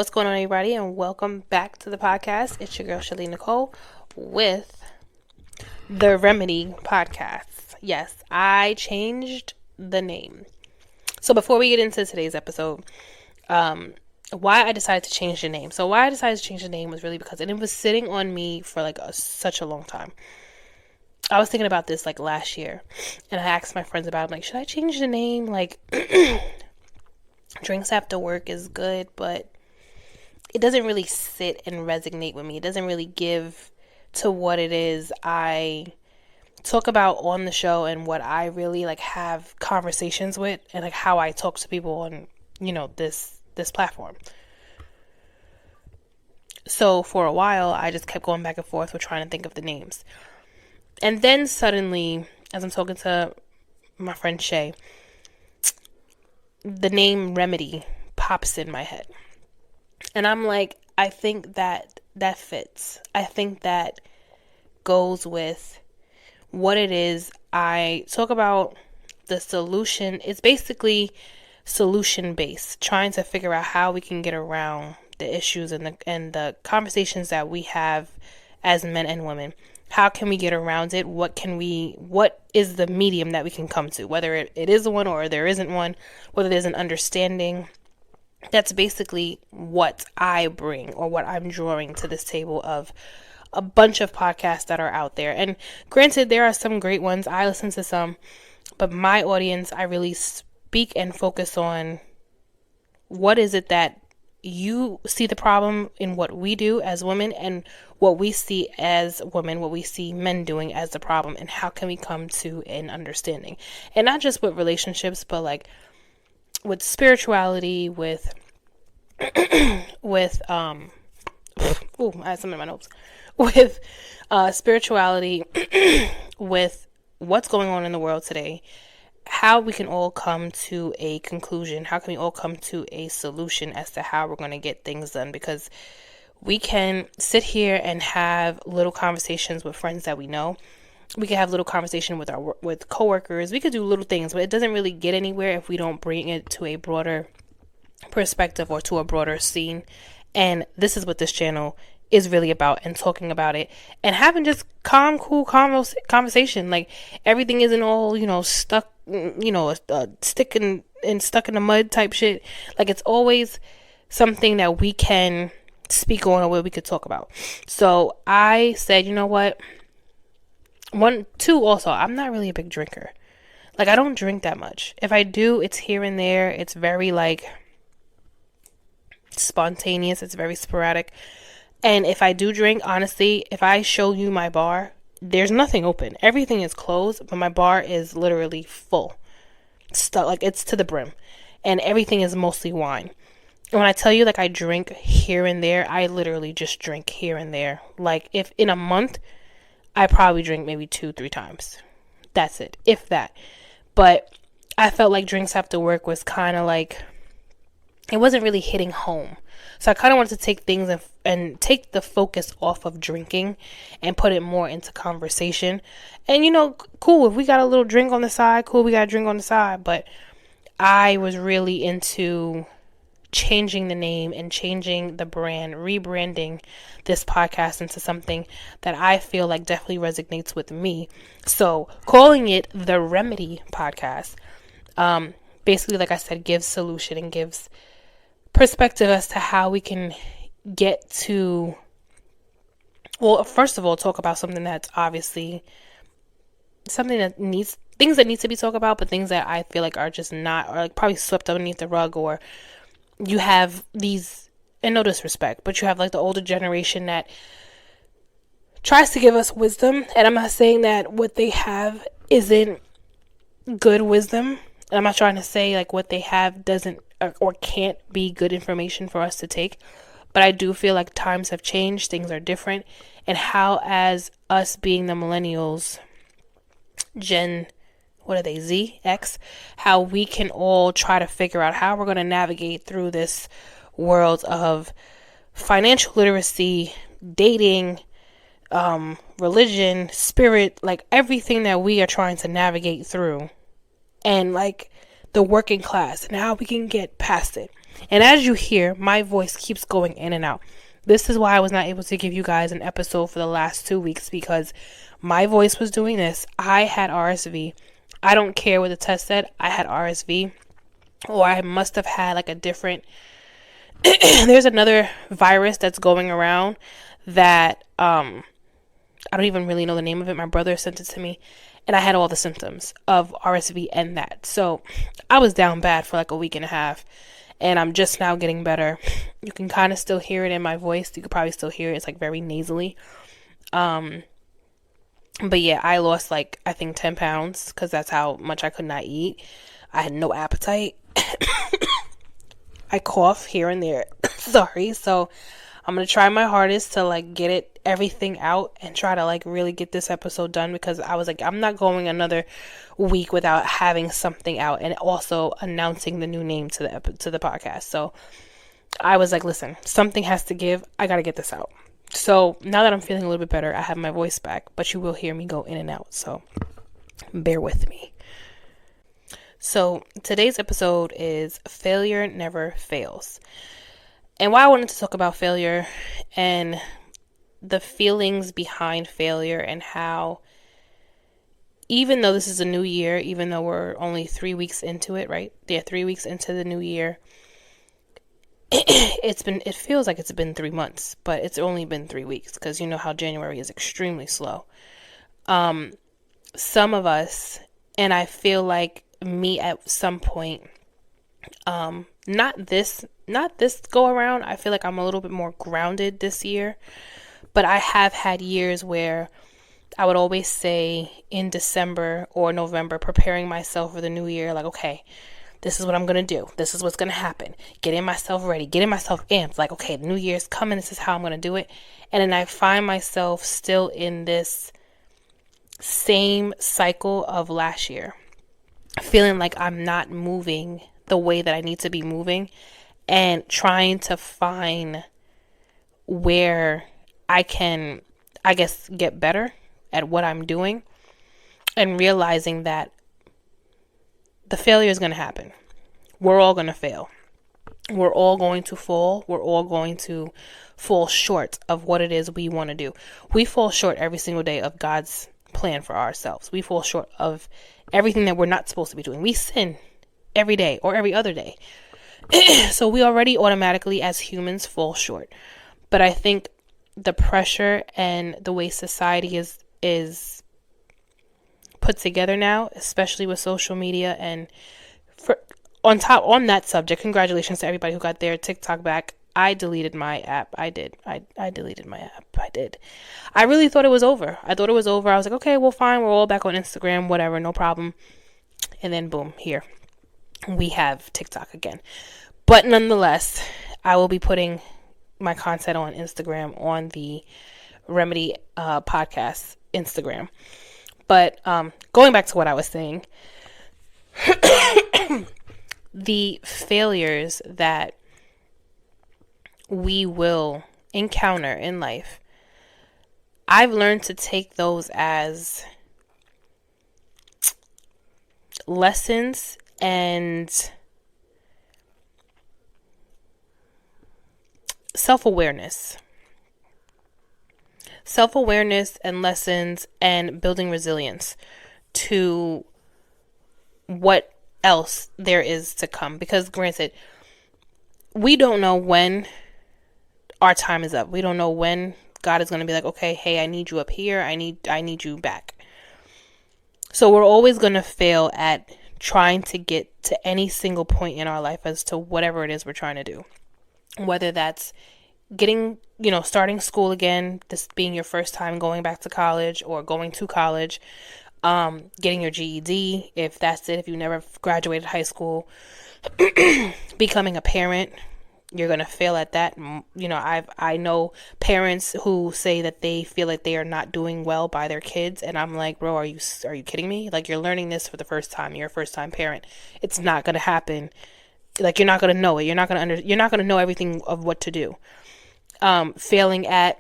What's going on, everybody, and welcome back to the podcast. It's your girl, Shelly Nicole, with the Remedy podcast. Yes, I changed the name. So before we get into today's episode, why I decided to change the name. So why I decided to change the name was really because it was sitting on me for such a long time. I was thinking about this last year, and I asked my friends about it. Should I change the name? Drinks After Work is good, but it doesn't really sit and resonate with me. It doesn't really give to what it is I talk about on the show and what I really have conversations with, and how I talk to people on, this platform. So for a while, I just kept going back and forth with trying to think of the names. And then suddenly, as I'm talking to my friend Shay, the name Remedy pops in my head. And I'm like, I think that fits. I think that goes with what it is. I talk about the solution. It's basically solution based, trying to figure out how we can get around the issues and the conversations that we have as men and women. How can we get around it? What is the medium that we can come to? Whether it is one or there isn't one, whether there's an understanding. That's basically what I bring, or what I'm drawing to this table of a bunch of podcasts that are out there. And granted, there are some great ones. I listen to some, but my audience, I really speak and focus on what is it that you see the problem in what we do as women, and what we see as women, what we see men doing as the problem, and how can we come to an understanding. And not just with relationships, but with spirituality, with I had something in my notes. With spirituality, with what's going on in the world today, how we can all come to a conclusion, how can we all come to a solution as to how we're going to get things done. Because we can sit here and have little conversations with friends that we know. We can have little conversation with coworkers. We could do little things, but it doesn't really get anywhere if we don't bring it to a broader perspective or to a broader scene. And this is what this channel is really about, and talking about it and having just calm, cool conversation. Everything isn't all, stuck, stick and stuck in the mud type shit. It's always something that we can speak on, or what we could talk about. So I said, you know what? Also, I'm not really a big drinker. I don't drink that much. If I do, it's here and there. It's very spontaneous. It's very sporadic. And if I do drink, honestly, if I show you my bar, there's nothing open. Everything is closed, but my bar is literally full. It's to the brim. And everything is mostly wine. And when I tell you I drink here and there, I literally just drink here and there. If in a month, I probably drink maybe 2-3 times. That's it, if that. But I felt like Drinks After Work was kind of it wasn't really hitting home. So I kind of wanted to take things and take the focus off of drinking and put it more into conversation. And, cool, if we got a little drink on the side, cool, we got a drink on the side. But I was really into changing the name and changing the brand, rebranding this podcast into something that I feel definitely resonates with me. So calling it the Remedy podcast, basically, like I said, gives solution and gives perspective as to how we can get to, well, first of all, talk about something that's obviously something that things that need to be talked about, but things that I feel are just not, or probably swept underneath the rug. Or you have these, and no disrespect, but you have the older generation that tries to give us wisdom. And I'm not saying that what they have isn't good wisdom. And I'm not trying to say what they have doesn't or can't be good information for us to take. But I do feel times have changed. Things are different. And how, as us being the millennials, Gen, what are they, Z, X, how we can all try to figure out how we're going to navigate through this world of financial literacy, dating, religion, spirit, everything that we are trying to navigate through. And the working class, and how we can get past it. And as you hear, my voice keeps going in and out. This is why I was not able to give you guys an episode for the last 2 weeks, because my voice was doing this. I had RSV. I don't care what the test said. I had RSV, or I must have had like a different there's another virus that's going around that I don't even really know the name of it. My brother sent it to me, and I had all the symptoms of RSV and that. So I was down bad for like a week and a half, and I'm just now getting better. You can kind of still hear it in my voice. You could probably still hear it. It's like very nasally. But yeah, I lost like, I think 10 pounds because that's how much I could not eat. I had no appetite. I cough here and there. Sorry. So I'm going to try my hardest to like get everything out and try to like really get this episode done, because I was like, I'm not going another week without having something out and also announcing the new name to the podcast. So I was like, listen, something has to give. I got to get this out. So now that I'm feeling a little bit better, I have my voice back, but you will hear me go in and out. So bear with me. So today's episode is Failure Never Fails. And why I wanted to talk about failure and the feelings behind failure, and how even though this is a new year, even though we're only 3 weeks into it, right? Yeah, 3 weeks into the new year. It feels like it's been 3 months, but it's only been 3 weeks, because you know how January is extremely slow. Some of us, and I feel like me at some point, not this go around, I feel like I'm a little bit more grounded this year, but I have had years where I would always say in December or November, preparing myself for the new year, like, okay, this is what I'm going to do. This is what's going to happen. Getting myself ready, getting myself amped. Like, okay, the new year's coming. This is how I'm going to do it. And then I find myself still in this same cycle of last year, feeling like I'm not moving the way that I need to be moving, and trying to find where I can, I guess, get better at what I'm doing, and realizing that the failure is going to happen. We're all going to fail. We're all going to fall. We're all going to fall short of what it is we want to do. We fall short every single day of God's plan for ourselves. We fall short of everything that we're not supposed to be doing. We sin every day or every other day. So we already automatically as humans fall short. But I think the pressure and the way society is put together now, especially with social media, and on that subject, congratulations to everybody who got their TikTok back. I deleted my app. I did. I deleted my app. I did. I really thought it was over. I was like, okay, well, fine. We're all back on Instagram, whatever, no problem. And then boom, here we have TikTok again. But nonetheless, I will be putting my content on Instagram, on the Remedy podcast Instagram. But going back to what I was saying, the failures that we will encounter in life, I've learned to take those as lessons and self-awareness and lessons, and building resilience to what else there is to come. Because granted, we don't know when our time is up. We don't know when God is going to be like, okay, hey, I need you up here. I need you back. So we're always going to fail at trying to get to any single point in our life as to whatever it is we're trying to do. Whether that's getting, starting school again, this being your first time going back to college or going to college, getting your GED, if that's it, if you never graduated high school, becoming a parent, you're going to fail at that. I know parents who say that they feel like they are not doing well by their kids. And I'm like, bro, are you kidding me? Like, you're learning this for the first time. You're a first time parent. It's not going to happen. Like, you're not going to know it. You're not going to know everything of what to do. Failing at,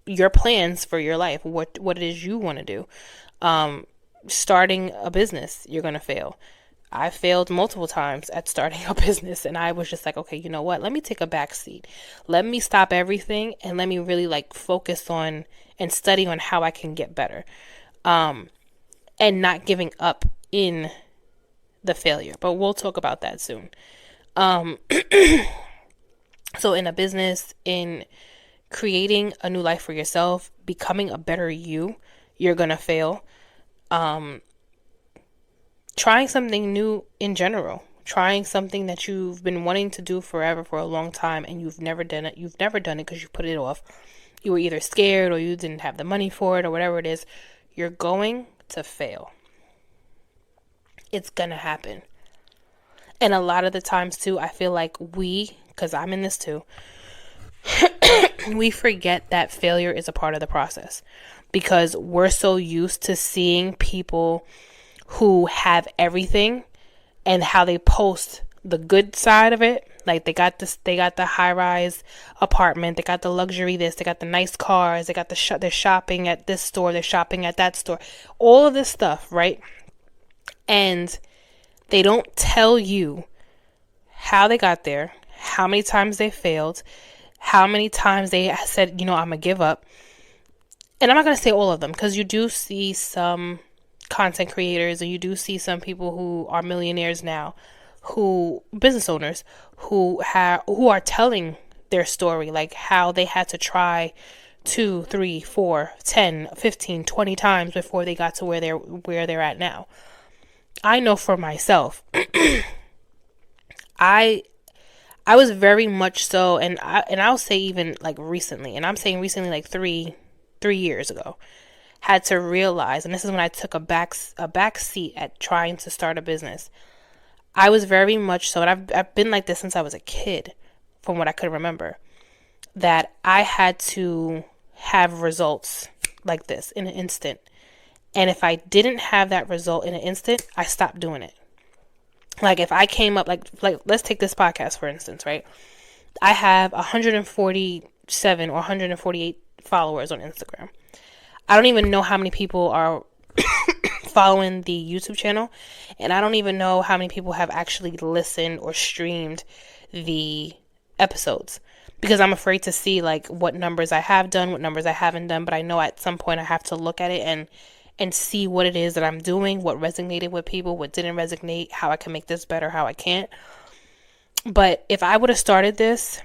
your plans for your life, what it is you want to do. Starting a business, you're going to fail. I failed multiple times at starting a business, and I was just like, okay, you know what? Let me take a back seat. Let me stop everything and let me really like focus on and study on how I can get better. And not giving up in the failure. But we'll talk about that soon. So in a business, in creating a new life for yourself, becoming a better you're going to fail. Trying something new in general, trying something that you've been wanting to do forever for a long time and you've never done it. You've never done it because you put it off. You were either scared or you didn't have the money for it or whatever it is. You're going to fail. It's going to happen. And a lot of the times too, I feel like because I'm in this too, we forget that failure is a part of the process because we're so used to seeing people who have everything and how they post the good side of it. Like they got the high rise apartment, they got the luxury this, they got the nice cars, they got they're shopping at this store, they're shopping at that store, all of this stuff, right? And they don't tell you how they got there, how many times they failed, how many times they said, I'm gonna give up. And I'm not gonna say all of them because you do see some content creators and you do see some people who are millionaires now, business owners who are telling their story, like how they had to try 2, 3, 4, 10, 15, 20 times before they got to where they're at now. I know for myself, I was very much so, and I'll say even like recently, and I'm saying recently like 3 years ago, had to realize, and this is when I took a back seat at trying to start a business. I was very much so, and I've been like this since I was a kid, from what I could remember, that I had to have results like this in an instant. And if I didn't have that result in an instant, I stopped doing it. Like if I came up, like let's take this podcast for instance, right? I have 147 or 148 followers on Instagram. I don't even know how many people are following the YouTube channel, and I don't even know how many people have actually listened or streamed the episodes because I'm afraid to see like what numbers I have done, what numbers I haven't done, but I know at some point I have to look at it and see what it is that I'm doing, what resonated with people, what didn't resonate, how I can make this better, how I can't. But if I would have started this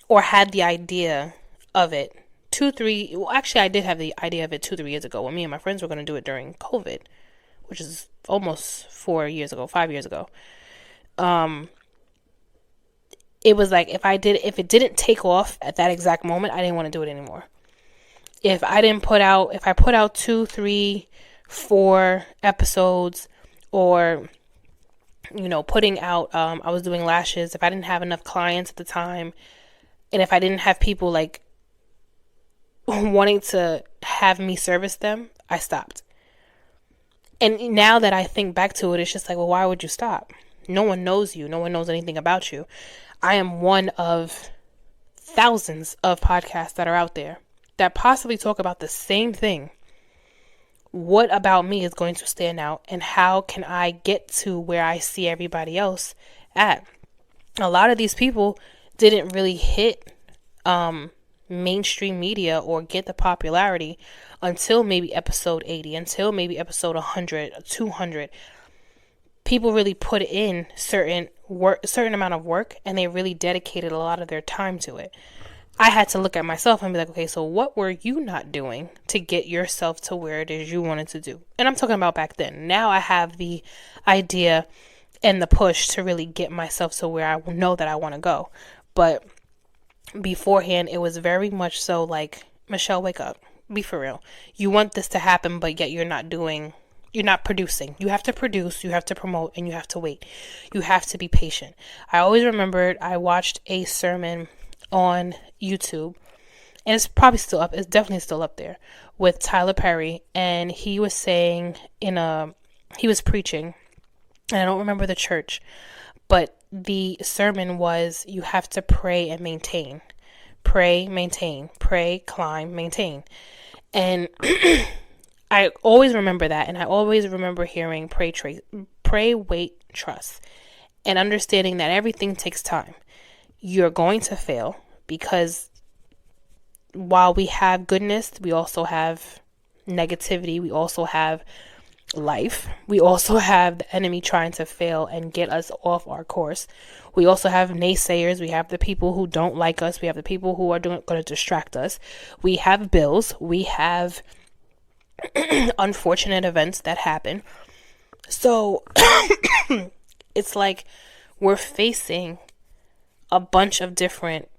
or had the idea of it I did have the idea of it 2-3 years ago when me and my friends were going to do it during COVID, which is almost 5 years ago. It was like if it didn't take off at that exact moment, I didn't want to do it anymore. If I put out 2, 3, 4 episodes, or putting out, I was doing lashes. If I didn't have enough clients at the time, and if I didn't have people like wanting to have me service them, I stopped. And now that I think back to it, it's just like, well, why would you stop? No one knows you. No one knows anything about you. I am one of thousands of podcasts that are out there that possibly talk about the same thing. What about me is going to stand out, and how can I get to where I see everybody else at? A lot of these people didn't really hit mainstream media or get the popularity until maybe episode 80, until maybe episode 100, 200. People really put in certain amount of work, and they really dedicated a lot of their time to it. I had to look at myself and be like, okay, so what were you not doing to get yourself to where it is you wanted to do? And I'm talking about back then. Now I have the idea and the push to really get myself to where I know that I want to go. But beforehand, it was very much so like, Michelle, wake up. Be for real. You want this to happen, but yet you're not producing. You have to produce, you have to promote, and you have to wait. You have to be patient. I always remembered I watched a sermon on YouTube, and it's probably still up. It's definitely still up there, with Tyler Perry, and he was saying he was preaching, and I don't remember the church, but the sermon was, you have to pray and maintain. Pray, maintain. Pray, climb, maintain. And I always remember that, and I always remember hearing pray, Pray, wait, trust. And understanding that everything takes time. You're going to fail because while we have goodness, we also have negativity. We also have life. We also have the enemy trying to fail and get us off our course. We also have naysayers. We have the people who don't like us. We have the people who are going to distract us. We have bills. We have unfortunate events that happen. So it's like we're facing a bunch of different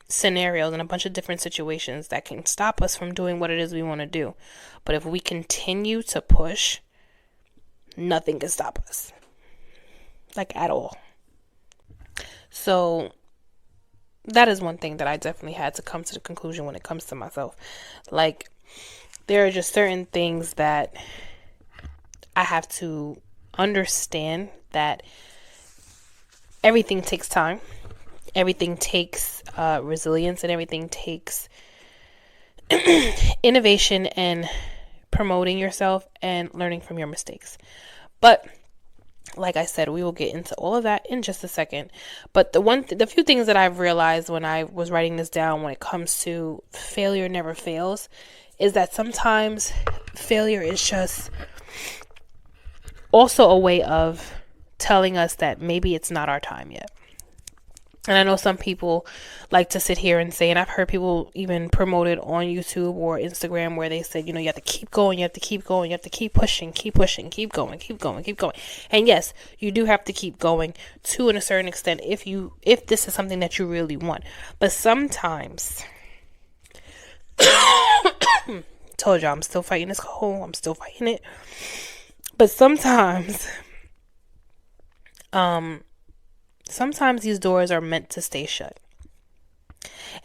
scenarios and a bunch of different situations that can stop us from doing what it is we want to do. But if we continue to push, nothing can stop us. Like at all. So that is one thing that I definitely had to come to the conclusion when it comes to myself. Like there are just certain things that I have to understand that everything takes time. Everything takes resilience, and everything takes innovation and promoting yourself and learning from your mistakes. But like I said, we will get into all of that in just a second. But the few things that I've realized when I was writing this down when it comes to failure never fails is that sometimes failure is just also a way of telling us that maybe it's not our time yet. And I know some people like to sit here and say, and I've heard people even promote it on YouTube or Instagram where they said, you have to keep going, you have to keep going, you have to keep pushing, keep going. And yes, you do have to keep going to a certain extent if this is something that you really want. But sometimes, told y'all I'm still fighting this cold, I'm still fighting it. But sometimes these doors are meant to stay shut.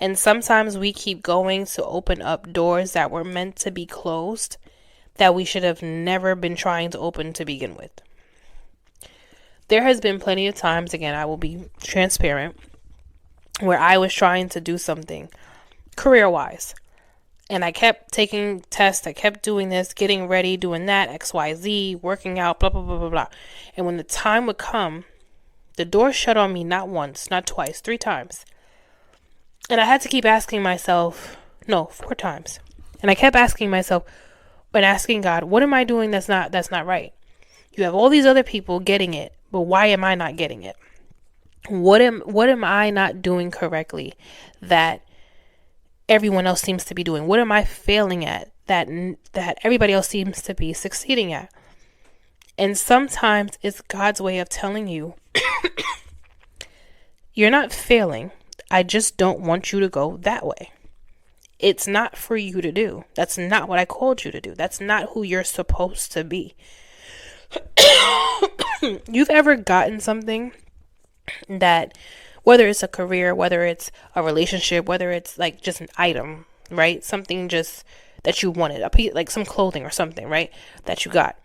And sometimes we keep going to open up doors that were meant to be closed that we should have never been trying to open to begin with. There has been plenty of times, again, I will be transparent, where I was trying to do something career-wise. And I kept taking tests, I kept doing this, getting ready, doing that, XYZ, working out, blah, blah, blah, blah, blah. And when the time would come, the door shut on me not once, not twice, 3 times. And I had to keep asking myself, 4 times. And I kept asking myself and asking God, what am I doing that's not right? You have all these other people getting it, but why am I not getting it? What am I not doing correctly that everyone else seems to be doing? What am I failing at that everybody else seems to be succeeding at? And sometimes it's God's way of telling you, you're not failing. I just don't want you to go that way. It's not for you to do. That's not what I called you to do. That's not who you're supposed to be. You've ever gotten something that, whether it's a career, whether it's a relationship, whether it's like just an item, right? Something just that you wanted, like some clothing or something, right? That you got.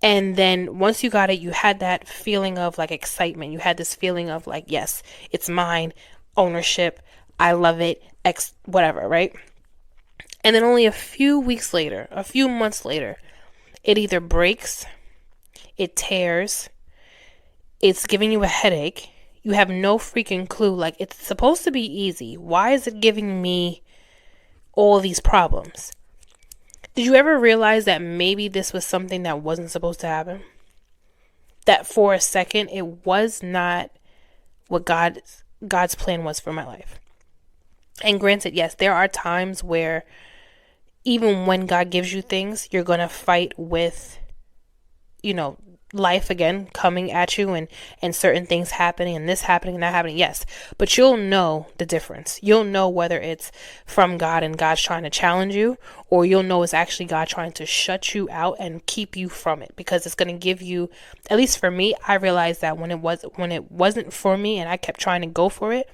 And then once you got it, you had that feeling of like excitement. You had this feeling of like, yes, it's mine, ownership. I love it, whatever, right? And then only a few weeks later, a few months later, it either breaks, it tears, it's giving you a headache. You have no freaking clue. Like, it's supposed to be easy. Why is it giving me all these problems? Did you ever realize that maybe this was something that wasn't supposed to happen? That for a second, it was not what God's plan was for my life. And granted, yes, there are times where even when God gives you things, you're going to fight with, life again coming at you and certain things happening and this happening and that happening. Yes, but you'll know the difference. You'll know whether it's from God and God's trying to challenge you, or you'll know it's actually God trying to shut you out and keep you from it, because it's going to give you, at least for me, I realized that when it wasn't for me and I kept trying to go for it,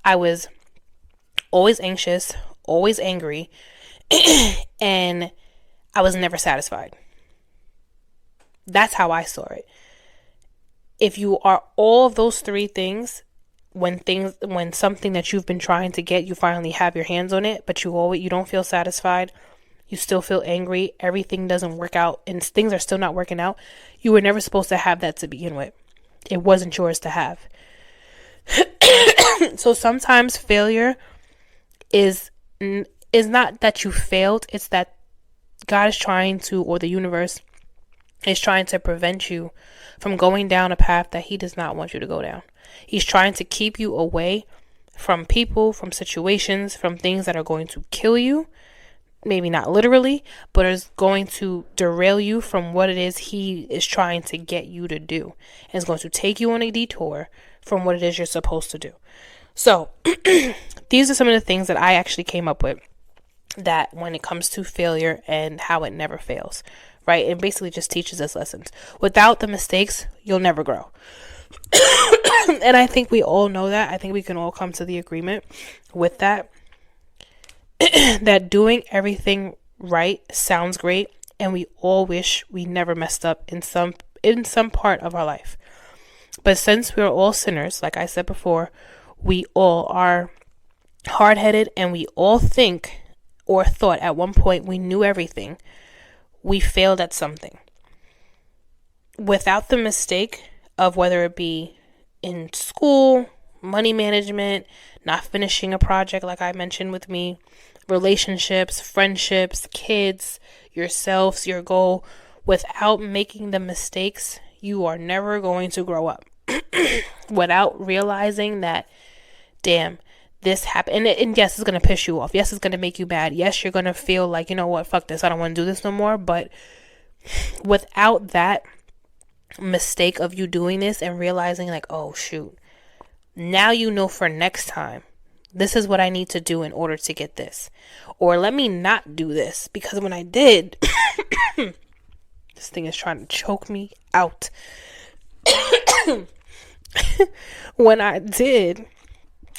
I was always anxious, always angry, and I was never satisfied. That's how I saw it. If you are all of those 3 things, when something that you've been trying to get, you finally have your hands on it, but you don't feel satisfied, you still feel angry, everything doesn't work out, and things are still not working out, you were never supposed to have that to begin with. It wasn't yours to have. So sometimes failure is not that you failed, it's that God is trying to, or the universe is trying to prevent you from going down a path that he does not want you to go down. He's trying to keep you away from people, from situations, from things that are going to kill you. Maybe not literally, but is going to derail you from what it is he is trying to get you to do. And it's going to take you on a detour from what it is you're supposed to do. So these are some of the things that I actually came up with, that when it comes to failure and how it never fails, right? It basically just teaches us lessons. Without the mistakes, you'll never grow. And I think we all know that. I think we can all come to the agreement with that. That doing everything right sounds great, and we all wish we never messed up in some part of our life. But since we're all sinners, like I said before, we all are hard-headed, and we all think or thought at one point we knew everything. We failed at something. Without the mistake of whether it be in school, money management, not finishing a project like I mentioned with me, relationships, friendships, kids, yourselves, your goal, without making the mistakes, you are never going to grow up. Without realizing that, damn, this happened. And yes, it's going to piss you off. Yes, it's going to make you mad. Yes, you're going to feel like, you know what, fuck this. I don't want to do this no more. But without that mistake of you doing this and realizing like, oh, shoot, now you know for next time, this is what I need to do in order to get this. Or let me not do this, because when I did, this thing is trying to choke me out. When I did,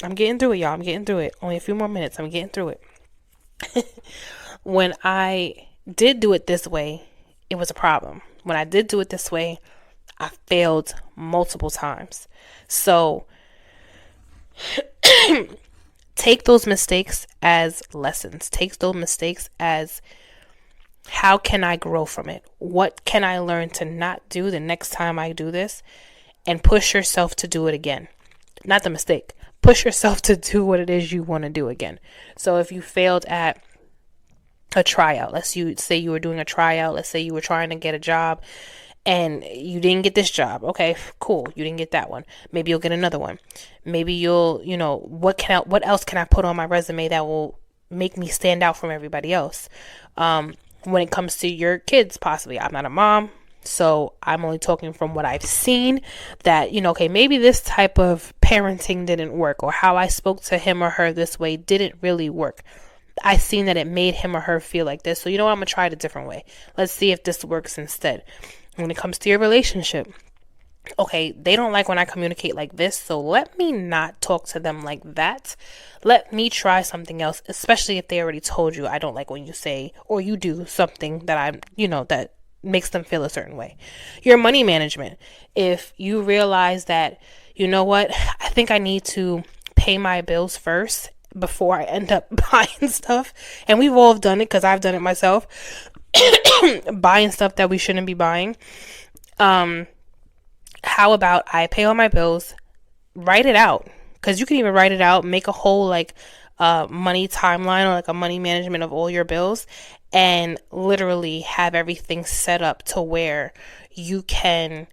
I'm getting through it, y'all. I'm getting through it. Only a few more minutes. I'm getting through it. When I did do it this way, it was a problem. When I did do it this way, I failed multiple times. So take those mistakes as lessons. Take those mistakes as, how can I grow from it? What can I learn to not do the next time I do this? And push yourself to do it again. Not the mistake. Push yourself to do what it is you want to do again. So if you failed at a tryout, let's say you were doing a tryout. Let's say you were trying to get a job and you didn't get this job. Okay, cool. You didn't get that one. Maybe you'll get another one. Maybe you'll, what else can I put on my resume that will make me stand out from everybody else? When it comes to your kids, possibly. I'm not a mom, so I'm only talking from what I've seen, that, okay, maybe this type of parenting didn't work, or how I spoke to him or her this way didn't really work. I seen that it made him or her feel like this. So I'm going to try it a different way. Let's see if this works instead. When it comes to your relationship, okay, they don't like when I communicate like this, so let me not talk to them like that. Let me try something else, especially if they already told you I don't like when you say or you do something that that makes them feel a certain way. Your money management. If you realize that, I think I need to pay my bills first before I end up buying stuff. And we've all done it, because I've done it myself. Buying stuff that we shouldn't be buying. How about I pay all my bills, write it out? Because you can even write it out, make a whole money timeline, or like a money management of all your bills, and literally have everything set up to where you can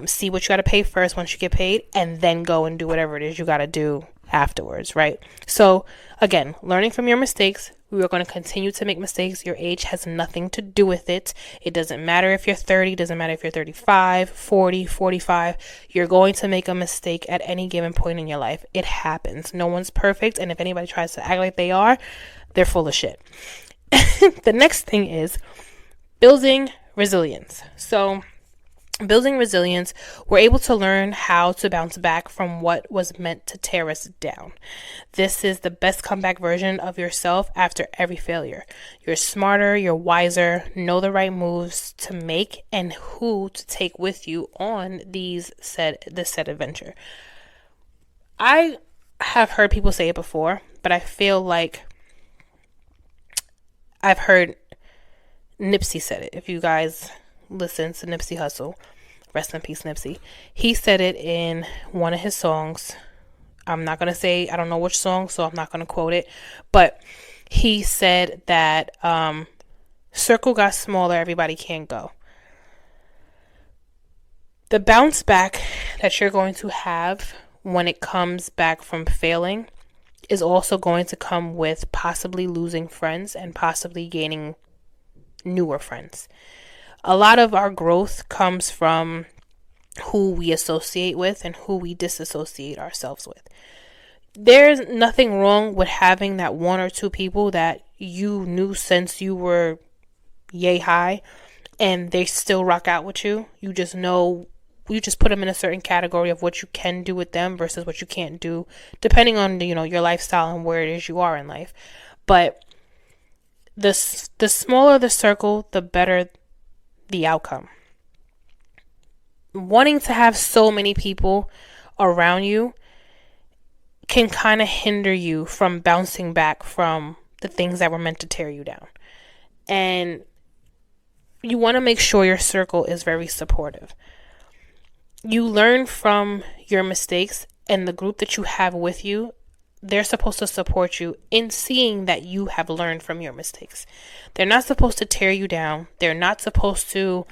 see what you got to pay first once you get paid, and then go and do whatever it is you got to do afterwards, right? So again, learning from your mistakes. We are going to continue to make mistakes. Your age has nothing to do with it. It doesn't matter if you're 30, doesn't matter if you're 35, 40, 45. You're going to make a mistake at any given point in your life. It happens. No one's perfect, and if anybody tries to act like they are, they're full of shit. The next thing is building resilience. So building resilience, we're able to learn how to bounce back from what was meant to tear us down. This is the best comeback version of yourself after every failure. You're smarter, you're wiser, know the right moves to make and who to take with you on this said adventure. I have heard people say it before, but I feel like I've heard Nipsey said it. If you guys listen to Nipsey Hussle, rest in peace, Nipsey. He said it in one of his songs. I'm not going to say, I don't know which song, so I'm not going to quote it. But he said that circle got smaller, everybody can't go. The bounce back that you're going to have when it comes back from failing is also going to come with possibly losing friends and possibly gaining newer friends. A lot of our growth comes from who we associate with and who we disassociate ourselves with. There's nothing wrong with having that one or two people that you knew since you were yay high and they still rock out with you. You just know, you just put them in a certain category of what you can do with them versus what you can't do, depending on, you know, your lifestyle and where it is you are in life. But the smaller the circle, the better the outcome. Wanting to have so many people around you can kind of hinder you from bouncing back from the things that were meant to tear you down. And you want to make sure your circle is very supportive. You learn from your mistakes, and the group that you have with you, they're supposed to support you in seeing that you have learned from your mistakes. They're not supposed to tear you down. They're not supposed to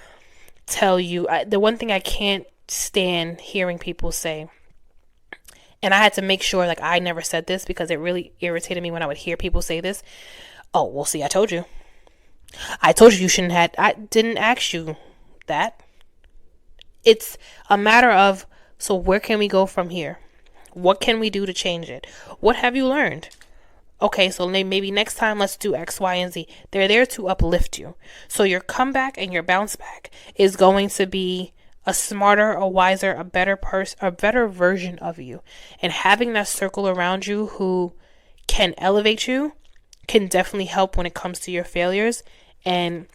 tell you. The one thing I can't stand hearing people say, and I had to make sure, like, I never said this because it really irritated me when I would hear people say this. Oh, well, see, I told you. I told you shouldn't have. I didn't ask you that. It's a matter of, so where can we go from here? What can we do to change it? What have you learned? Okay, so maybe next time let's do X, Y, and Z. They're there to uplift you. So your comeback and your bounce back is going to be a smarter, a wiser, a better person, a better version of you. And having that circle around you who can elevate you can definitely help when it comes to your failures and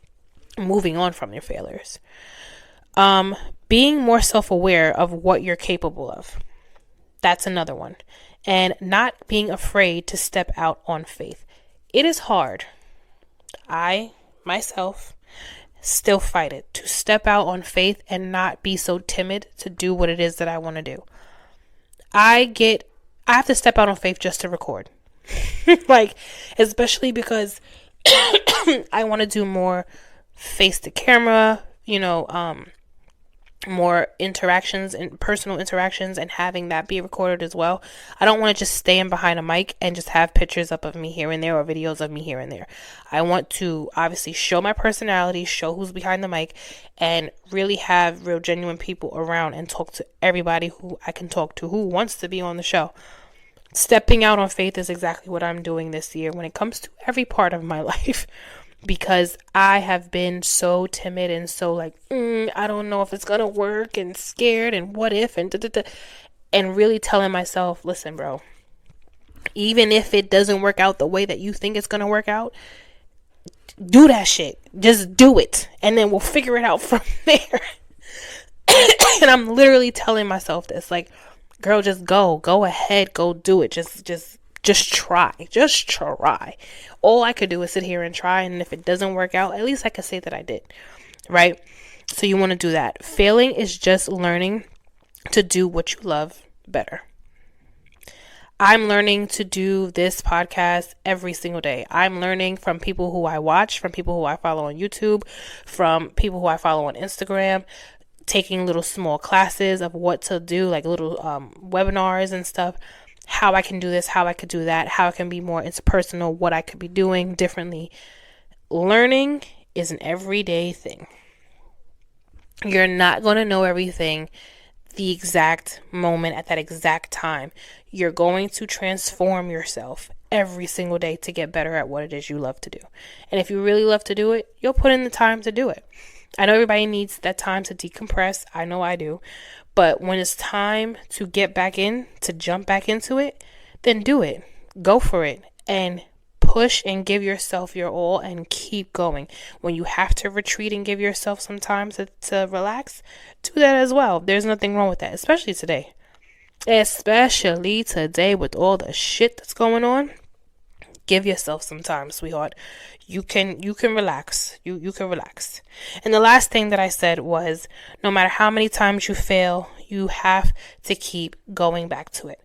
moving on from your failures. Being more self-aware of what you're capable of. That's another one. And not being afraid to step out on faith. It is hard. I, myself, still fight it to step out on faith and not be so timid to do what it is that I want to do. I have to step out on faith just to record. Like, especially because I want to do more face to camera, more interactions and personal interactions, and having that be recorded as well. I don't want to just stand behind a mic and just have pictures up of me here and there or videos of me here and there. I want to obviously show my personality, show who's behind the mic, and really have real genuine people around and talk to everybody who I can talk to who wants to be on the show. Stepping out on faith is exactly what I'm doing this year when it comes to every part of my life. Because I have been so timid and so like, I don't know if it's going to work, and scared, and what if, and and really telling myself, listen, bro, even if it doesn't work out the way that you think it's going to work out, do that shit. Just do it. And then we'll figure it out from there. And I'm literally telling myself this, like, girl, just go ahead, go do it. Just try. Just try. All I could do is sit here and try. And if it doesn't work out, at least I could say that I did. Right? So you want to do that. Failing is just learning to do what you love better. I'm learning to do this podcast every single day. I'm learning from people who I watch, from people who I follow on YouTube, from people who I follow on Instagram, taking little small classes of what to do, like little webinars and stuff. How I can do this, how I could do that, how I can be more interpersonal, what I could be doing differently. Learning is an everyday thing. You're not going to know everything the exact moment at that exact time. You're going to transform yourself every single day to get better at what it is you love to do. And if you really love to do it, you'll put in the time to do it. I know everybody needs that time to decompress. I know I do. But when it's time to get back in, to jump back into it, then do it. Go for it. And push and give yourself your all and keep going. When you have to retreat and give yourself some time to relax, do that as well. There's nothing wrong with that, especially today. Especially today with all the shit that's going on. Give yourself some time, sweetheart. You can relax. You can relax. And the last thing that I said was, no matter how many times you fail, you have to keep going back to it.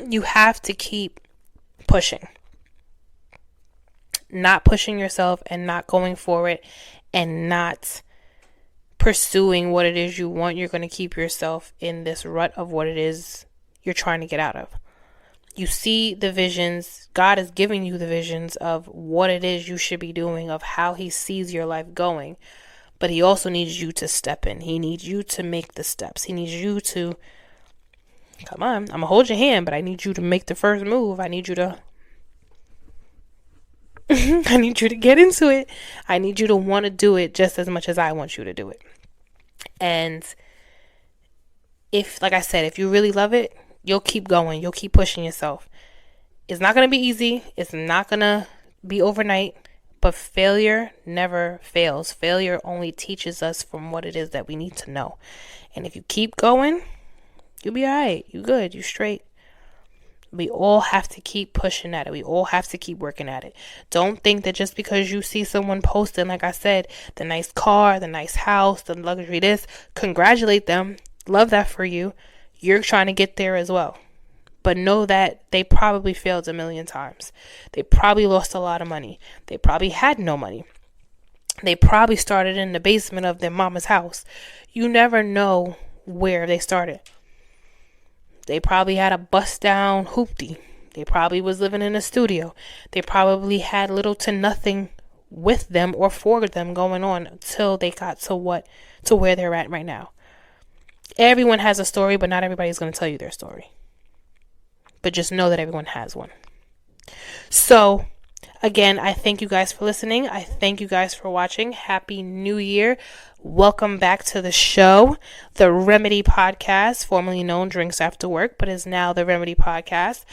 You have to keep pushing. Not pushing yourself and not going for it and not pursuing what it is you want. You're going to keep yourself in this rut of what it is you're trying to get out of. You see the visions. God is giving you the visions of what it is you should be doing, of how he sees your life going. But he also needs you to step in. He needs you to make the steps. He needs you to, come on, I'm going to hold your hand, but I need you to make the first move. I need you to I need you to get into it. I need you to want to do it just as much as I want you to do it. And if, like I said, if you really love it, you'll keep going. You'll keep pushing yourself. It's not going to be easy. It's not going to be overnight. But failure never fails. Failure only teaches us from what it is that we need to know. And if you keep going, you'll be all right. You good. You straight. We all have to keep pushing at it. We all have to keep working at it. Don't think that just because you see someone posting, like I said, the nice car, the nice house, the luxury this, congratulate them. Love that for you. You're trying to get there as well. But know that they probably failed a million times. They probably lost a lot of money. They probably had no money. They probably started in the basement of their mama's house. You never know where they started. They probably had a bust down hoopty. They probably was living in a studio. They probably had little to nothing with them or for them going on until they got to where they're at right now. Everyone has a story, but not everybody's going to tell you their story. But just know that everyone has one. So, again, I thank you guys for listening. I thank you guys for watching. Happy New Year. Welcome back to the show, the Remedy Podcast, formerly known Drinks After Work, but is now the Remedy Podcast.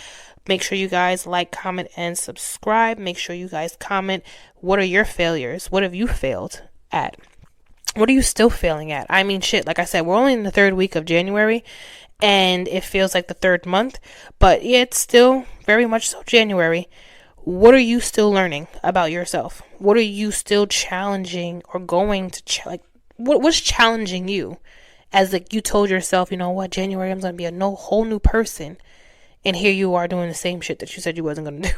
Make sure you guys like, comment, and subscribe. Make sure you guys comment. What are your failures? What have you failed at? What are you still failing at? I mean, shit, like I said, we're only in the third week of January, and it feels like the third month, but yeah, it's still very much so January. What are you still learning about yourself? What are you still challenging or going to what's challenging you? As like you told yourself, you know what, January I'm going to be a whole new person, and here you are doing the same shit that you said you wasn't going to do.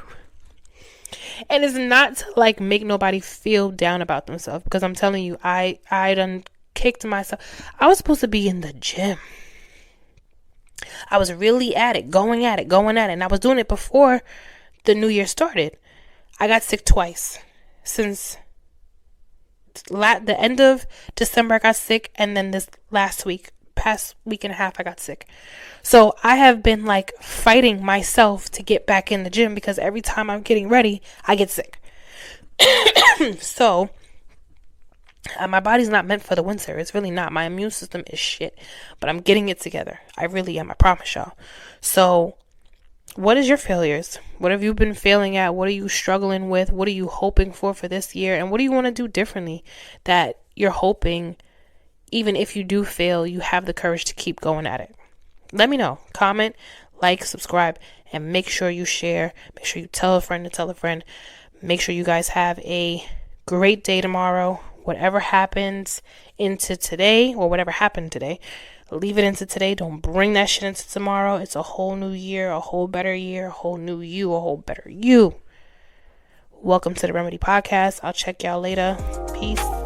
And it's not to like make nobody feel down about themselves, because I'm telling you, I done kicked myself. I was supposed to be in the gym. I was really at it, going at it. And I was doing it before the new year started. I got sick twice. Since the end of December, I got sick. And then this past week and a half, I got sick. So I have been like fighting myself to get back in the gym, because every time I'm getting ready, I get sick. So my body's not meant for the winter. It's really not. My immune system is shit, but I'm getting it together. I really am. I promise y'all. So what is your failures? What have you been failing at? What are you struggling with? What are you hoping for this year? And what do you want to do differently that you're hoping, even if you do fail, you have the courage to keep going at it? Let me know. Comment, like, subscribe, and make sure you share. Make sure you tell a friend to tell a friend. Make sure you guys have a great day tomorrow. Whatever happens into today, or whatever happened today, leave it into today. Don't bring that shit into tomorrow. It's a whole new year, a whole better year, a whole new you, a whole better you. Welcome to the Remedy Podcast. I'll check y'all later. Peace.